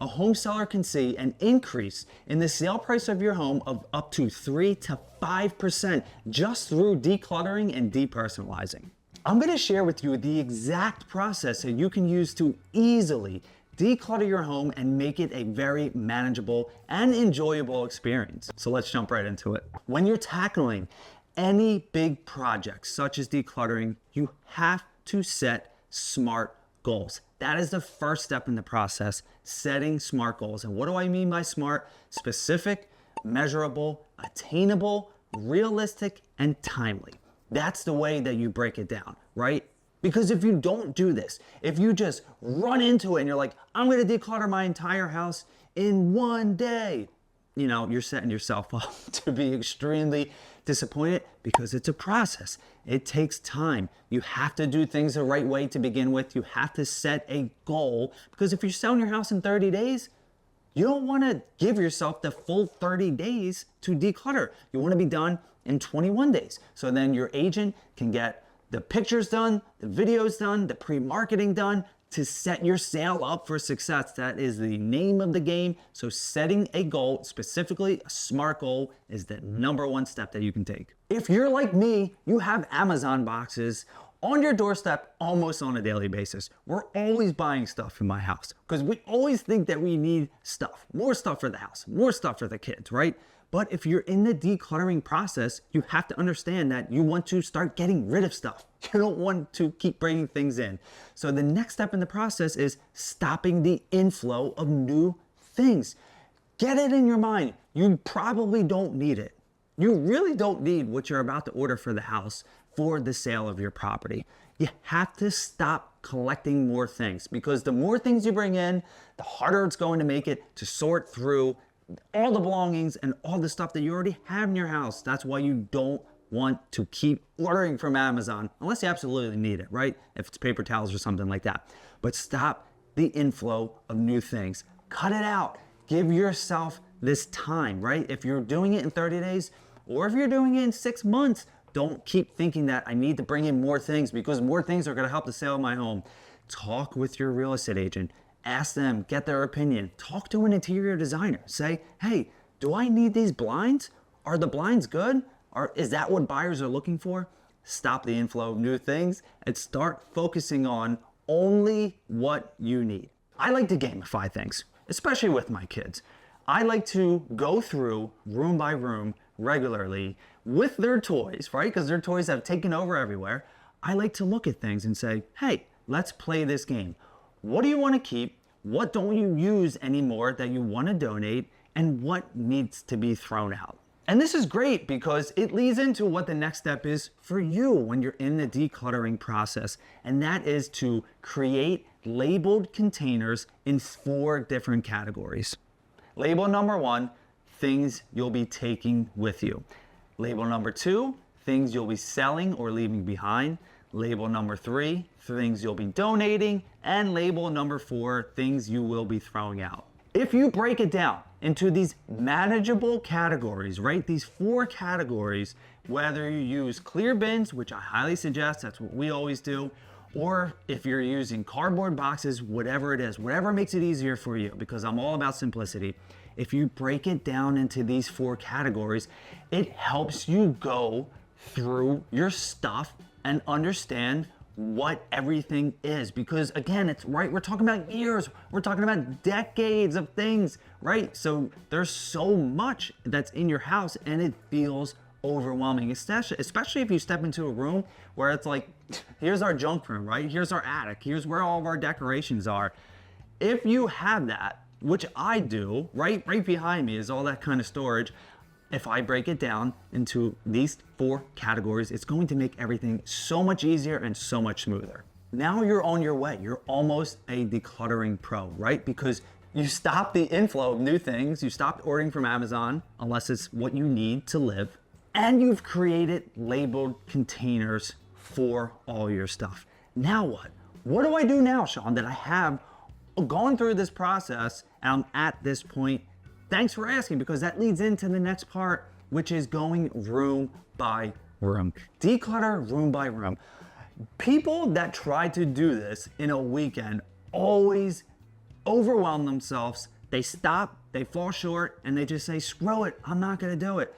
a home seller can see an increase in the sale price of your home of up to 3 to 5% just through decluttering and depersonalizing. I'm gonna share with you the exact process that you can use to easily declutter your home and make it a very manageable and enjoyable experience. So let's jump right into it. When you're tackling any big project such as decluttering, you have to set smart goals. That is the first step in the process, setting smart goals. And what do I mean by smart? Specific, measurable, attainable, realistic, and timely. That's the way that you break it down, right? Because if you don't do this, if you just run into it and you're like, I'm gonna declutter my entire house in one day, you know, you're setting yourself up to be extremely disappointed because it's a process. It takes time. You have to do things the right way to begin with. You have to set a goal, because if you're selling your house in 30 days, you don't want to give yourself the full 30 days to declutter. You want to be done in 21 days. So then your agent can get the pictures done, the videos done, the pre-marketing done to set your sale up for success. That is the name of the game. So setting a goal, specifically a SMART goal, is the #1 step that you can take. If you're like me, you have Amazon boxes on your doorstep almost on a daily basis. We're always buying stuff in my house because we always think that we need stuff, more stuff for the house, more stuff for the kids, right? But if you're in the decluttering process, you have to understand that you want to start getting rid of stuff. You don't want to keep bringing things in. So the next step in the process is stopping the inflow of new things. Get it in your mind. You probably don't need it. You really don't need what you're about to order for the house for the sale of your property. You have to stop collecting more things, because the more things you bring in, the harder it's going to make it to sort through all the belongings and all the stuff that you already have in your house. That's why you don't want to keep ordering from Amazon unless you absolutely need it, right? If it's paper towels or something like that. But stop the inflow of new things. Cut it out. Give yourself this time, right? If you're doing it in 30 days or if you're doing it in 6 months, don't keep thinking that I need to bring in more things because more things are going to help the sale of my home. Talk with your real estate agent. Ask them, get their opinion. Talk to an interior designer. Say, hey, do I need these blinds? Are the blinds good? Is that what buyers are looking for? Stop the inflow of new things and start focusing on only what you need. I like to gamify things, especially with my kids. I like to go through room by room regularly with their toys, right? Because their toys have taken over everywhere. I like to look at things and say, hey, let's play this game. What do you want to keep? What don't you use anymore that you want to donate? And what needs to be thrown out? And this is great because it leads into what the next step is for you when you're in the decluttering process. And that is to create labeled containers in 4 different categories. Label number 1, things you'll be taking with you. Label number 2, things you'll be selling or leaving behind. Label number 3, things you'll be donating. And label number 4, things you will be throwing out. If you break it down into these manageable categories, right? These 4 categories, whether you use clear bins, which I highly suggest, that's what we always do, or if you're using cardboard boxes, whatever it is, whatever makes it easier for you, because I'm all about simplicity. If you break it down into these 4 categories, it helps you go through your stuff and understand what everything is, because again, it's right, we're talking about years, we're talking about decades of things, right? So there's so much that's in your house and it feels overwhelming, especially if you step into a room where it's like, here's our junk room, right? Here's our attic, here's where all of our decorations are. If you have that, which I do, right behind me is all that kind of storage. If I break it down into these 4 categories, it's going to make everything so much easier and so much smoother. Now you're on your way. You're almost a decluttering pro, right? Because you stop the inflow of new things. You stopped ordering from Amazon, unless it's what you need to live. And you've created labeled containers for all your stuff. Now what? What do I do now, Shawn, that I have gone through this process and I'm at this point? Thanks for asking, because that leads into the next part, which is going room by room. Declutter room by room. People that try to do this in a weekend always overwhelm themselves, they stop, they fall short, and they just say, screw it, I'm not gonna do it.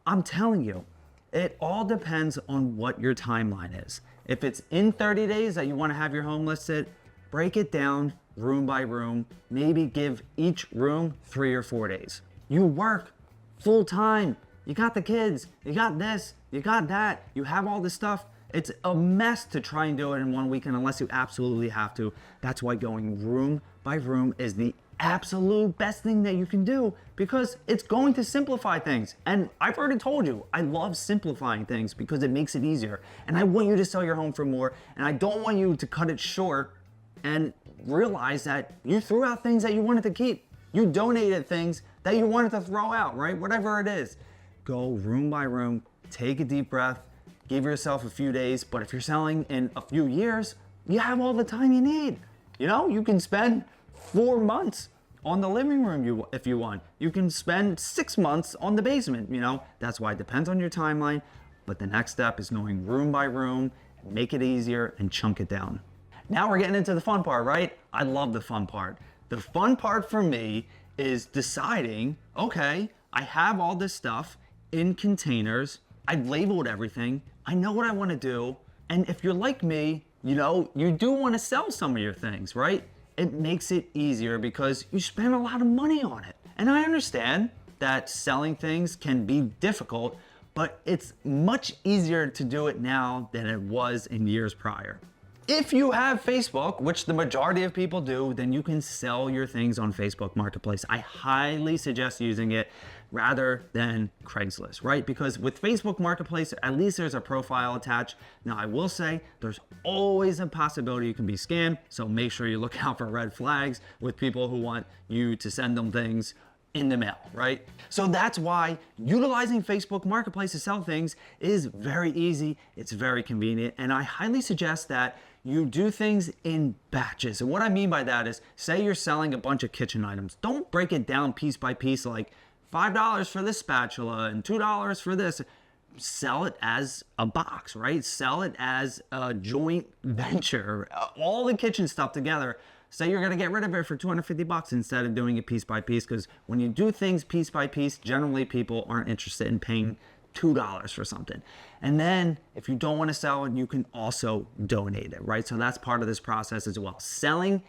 I'm telling you, it all depends on what your timeline is. If it's in 30 days that you wanna have your home listed, break it down room by room, maybe give each room 3 or 4 days. You work full time, you got the kids, you got this, you got that, you have all this stuff. It's a mess to try and do it in one weekend unless you absolutely have to. That's why going room by room is the absolute best thing that you can do, because it's going to simplify things. And I've already told you, I love simplifying things because it makes it easier. And I want you to sell your home for more. And I don't want you to cut it short and realize that you threw out things that you wanted to keep. You donated things that you wanted to throw out, right? Whatever it is. Go room by room, take a deep breath, give yourself a few days. But if you're selling in a few years, you have all the time you need. You know, you can spend 4 months on the living room if you want. You can spend 6 months on the basement, you know. That's why it depends on your timeline. But the next step is going room by room, make it easier and chunk it down. Now we're getting into the fun part, right? I love the fun part. The fun part for me is deciding, okay, I have all this stuff in containers. I've labeled everything. I know what I want to do. And if you're like me, you know, you do want to sell some of your things, right? It makes it easier because you spend a lot of money on it. And I understand that selling things can be difficult, but it's much easier to do it now than it was in years prior. If you have Facebook, which the majority of people do, then you can sell your things on Facebook Marketplace. I highly suggest using it rather than Craigslist, right? Because with Facebook Marketplace, at least there's a profile attached. Now, I will say there's always a possibility you can be scammed, so make sure you look out for red flags with people who want you to send them things in the mail, right? So that's why utilizing Facebook Marketplace to sell things is very easy, it's very convenient, and I highly suggest that you do things in batches. And what I mean by that is, say you're selling a bunch of kitchen items. Don't break it down piece by piece like $5 for this spatula and $2 for this. Sell it as a box, right? Sell it as a joint venture, all the kitchen stuff together. Say you're gonna get rid of it for $250 instead of doing it piece by piece, because when you do things piece by piece, generally people aren't interested in paying $2 for something. And then if you don't want to sell it, you can also donate it, right? So that's part of this process as well. Selling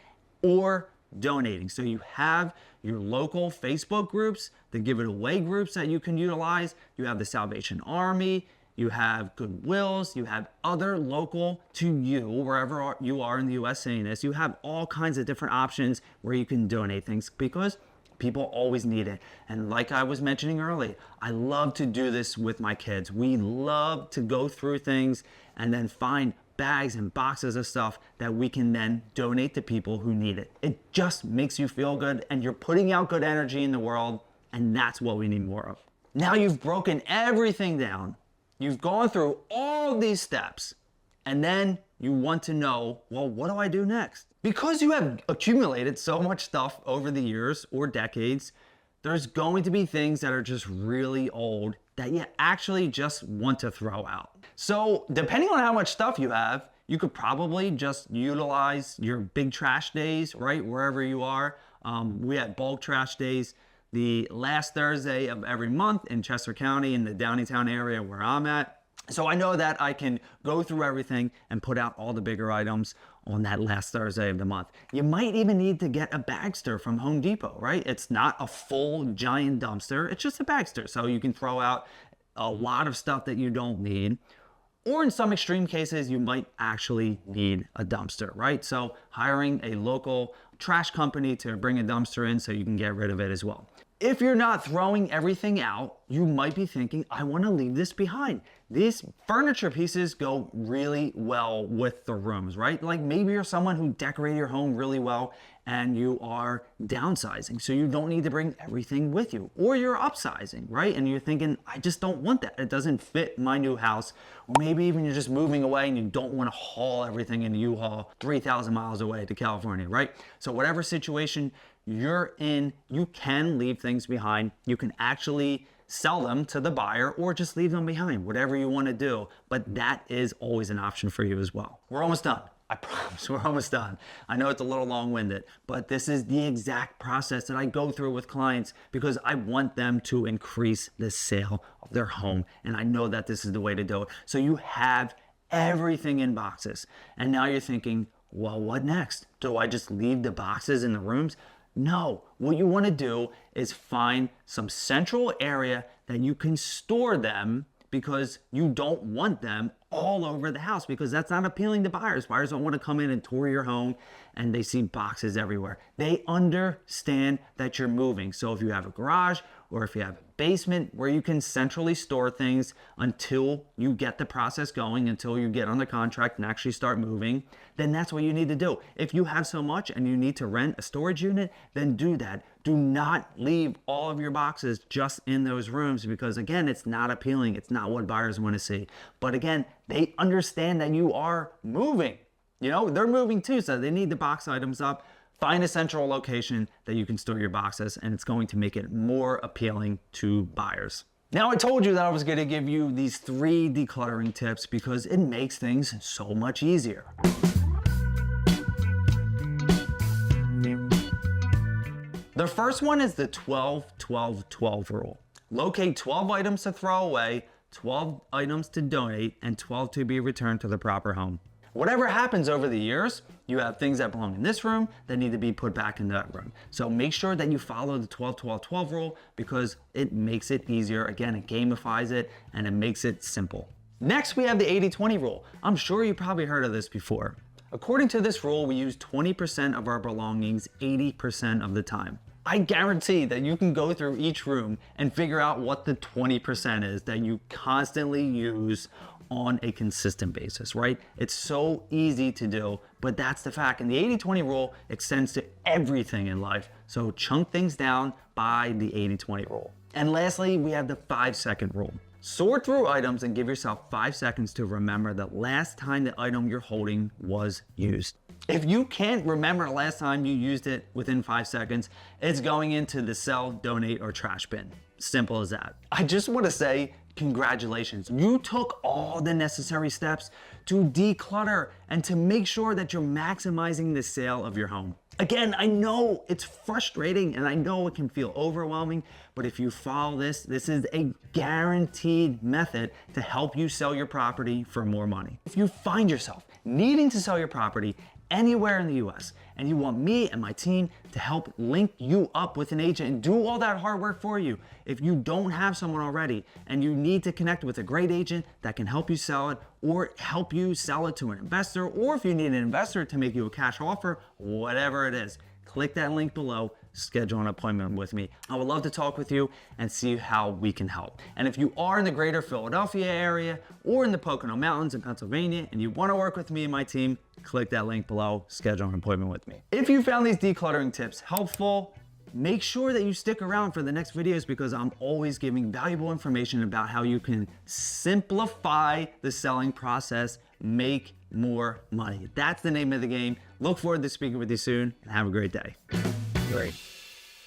or donating. So you have your local Facebook groups, the give it away groups that you can utilize. You have the Salvation Army, you have Goodwills, you have other local to you, wherever you are in the US saying this. You have all kinds of different options where you can donate things because people always need it. And like I was mentioning earlier, I love to do this with my kids. We love to go through things and then find bags and boxes of stuff that we can then donate to people who need it. It just makes you feel good and you're putting out good energy in the world, and that's what we need more of. Now you've broken everything down. You've gone through all these steps, and then you want to know, well, what do I do next? Because you have accumulated so much stuff over the years or decades, there's going to be things that are just really old that you actually just want to throw out. So depending on how much stuff you have, you could probably just utilize your big trash days, right? Wherever you are. We have bulk trash days the last Thursday of every month in Chester County in the Downingtown area where I'm at. So I know that I can go through everything and put out all the bigger items on that last Thursday of the month. You might even need to get a bagster from Home Depot, right? It's not a full giant dumpster, it's just a bagster. So you can throw out a lot of stuff that you don't need. Or in some extreme cases, you might actually need a dumpster, right? So hiring a local trash company to bring a dumpster in so you can get rid of it as well. If you're not throwing everything out, you might be thinking, I want to leave this behind. These furniture pieces go really well with the rooms, right? Like maybe you're someone who decorated your home really well and you are downsizing, so you don't need to bring everything with you. Or you're upsizing, right? And you're thinking, I just don't want that. It doesn't fit my new house. Or maybe even you're just moving away and you don't want to haul everything in a U-Haul 3,000 miles away to California, right? So whatever situation you're in, you can leave things behind. You can actually sell them to the buyer or just leave them behind, whatever you want to do. But that is always an option for you as well. We're almost done. I promise we're almost done. I know it's a little long-winded, but this is the exact process that I go through with clients because I want them to increase the sale of their home. And I know that this is the way to do it. So you have everything in boxes. And now you're thinking, well, what next? Do I just leave the boxes in the rooms? No, what you want to do is find some central area that you can store them, because you don't want them all over the house, because that's not appealing to buyers. Buyers don't want to come in and tour your home and they see boxes everywhere. They understand that you're moving. So if you have a garage or if you have a basement where you can centrally store things until you get the process going, until you get on the contract and actually start moving, then that's what you need to do. If you have so much and you need to rent a storage unit, then do that. Do not leave all of your boxes just in those rooms, because again, it's not appealing. It's not what buyers want to see. But again, they understand that you are moving. You know, they're moving too, so they need the box items up. Find a central location that you can store your boxes, and it's going to make it more appealing to buyers. Now, I told you that I was going to give you these 3 decluttering tips because it makes things so much easier. The first one is the 12-12-12 rule. Locate 12 items to throw away, 12 items to donate, and 12 to be returned to the proper home. Whatever happens over the years, you have things that belong in this room that need to be put back in that room. So make sure that you follow the 12-12-12 rule because it makes it easier. Again, it gamifies it and it makes it simple. Next, we have the 80-20 rule. I'm sure you probably heard of this before. According to this rule, we use 20% of our belongings 80% of the time. I guarantee that you can go through each room and figure out what the 20% is that you constantly use on a consistent basis, right? It's so easy to do, but that's the fact. And the 80-20 rule extends to everything in life. So chunk things down by the 80-20 rule. And lastly, we have the 5-second rule. Sort through items and give yourself 5 seconds to remember the last time the item you're holding was used. If you can't remember the last time you used it within 5 seconds, it's going into the sell, donate, or trash bin. Simple as that. I just want to say congratulations. You took all the necessary steps to declutter and to make sure that you're maximizing the sale of your home. Again, I know it's frustrating and I know it can feel overwhelming, but if you follow this is a guaranteed method to help you sell your property for more money. If you find yourself needing to sell your property anywhere in the US and you want me and my team to help link you up with an agent and do all that hard work for you, if you don't have someone already and you need to connect with a great agent that can help you sell it or help you sell it to an investor, or if you need an investor to make you a cash offer, whatever it is, click that link below, schedule an appointment with me. I would love to talk with you and see how we can help. And if you are in the greater Philadelphia area or in the Pocono Mountains in Pennsylvania and you want to work with me and my team, click that link below, schedule an appointment with me. If you found these decluttering tips helpful, make sure that you stick around for the next videos because I'm always giving valuable information about how you can simplify the selling process, make more money. That's the name of the game. Look forward to speaking with you soon and have a great day. Great.